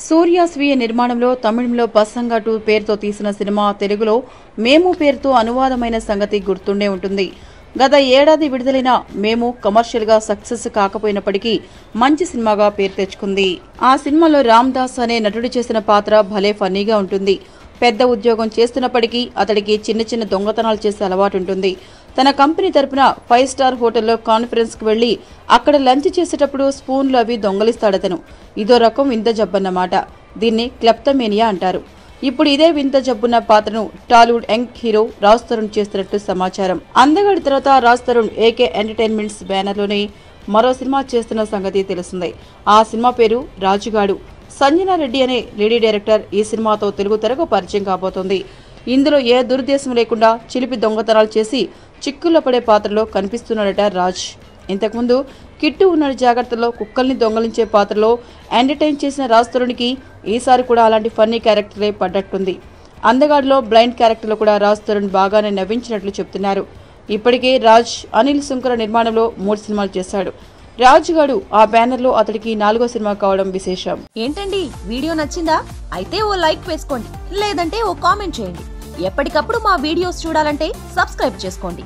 సూర్య స్వీయ నిర్మాణంలో తమిళంలో బస్సంగా 2 పేరుతో తీసిన సినిమా తెలుగులో మేము పేరుతో అనువాదమైన సంగతి గుర్తుండే ఉంటుంది. గత ఏడాది విడుదలైన మేము కమర్షియల్ గా సక్సెస్ కాకపోయినప్పటికీ మంచి సినిమాగా పేరు తెచ్చుకుంది. ఆ సినిమాలో రామ్ దాస్ అనే నటుడు చేసిన పాత్ర భలే ఫన్నీగా ఉంటుంది. పెద్ద ఉద్యోగం చేస్తున్నప్పటికీ అతడికి చిన్న చిన్న దొంగతనాలు చేసే అలవాటు ఉంటుంది. తన కంపెనీ తరపున 5 స్టార్ హోటల్లో కాన్ఫరెన్స్ కు వెళ్లి అక్కడ లంచ్ చేసేటప్పుడు స్పూన్లు అవి దొంగలిస్తాడతను. ఇదో రకం వింత జబ్బన్నమాట. దీన్ని క్లెప్టోమేనియా అంటారు. ఇప్పుడు ఇదే వింత జబ్బున్న పాత్రను టాలీవుడ్ యంగ్ హీరో రాజ్ తరుణ్ చేస్తున్నట్టు సమాచారం. అందగాడి తర్వాత రాజ్ తరుణ్ ఏకే ఎంటర్టైన్మెంట్స్ బ్యానర్లోనే మరో సినిమా చేస్తున్న సంగతి తెలిసిందే. ఆ సినిమా పేరు రాజుగాడు. సంజనా రెడ్డి అనే లేడీ డైరెక్టర్ ఈ సినిమాతో తెలుగు తెరకు పరిచయం కాబోతోంది. ఇందులో ఏ దురుద్దేశం లేకుండా చిలిపి దొంగతనాలు చేసి చిక్కుల్లో పడే పాత్రలో కనిపిస్తున్నాడట రాజ్. ఇంతకుముందు కిట్టు ఉన్న జాగ్రత్తలో కుక్కల్ని దొంగలించే పాత్రలో ఎంటర్టైన్ చేసిన రాజ్ తరుణ్కి ఈసారి కూడా అలాంటి ఫన్నీ క్యారెక్టరే పడ్డట్టుంది. అందగాడిలో బ్లైండ్ క్యారెక్టర్లో కూడా రాజ్ తరుణ్ బాగానే నవ్వించినట్లు చెప్తున్నారు. ఇప్పటికే రాజ్ అనిల్ సుంకర నిర్మాణంలో 3 సినిమాలు చేశాడు. రాజుగాడు ఆ బ్యానర్లో అతడికి 4వ సినిమా కావడం విశేషం. ఏంటండి, వీడియో నచ్చిందా? అయితే ఓ లైక్ వేసుకోండి, లేదంటే ఓ కామెంట్ చేయండి. ఎప్పటికప్పుడు మా వీడియోస్ చూడాలంటే సబ్స్క్రైబ్ చేసుకోండి.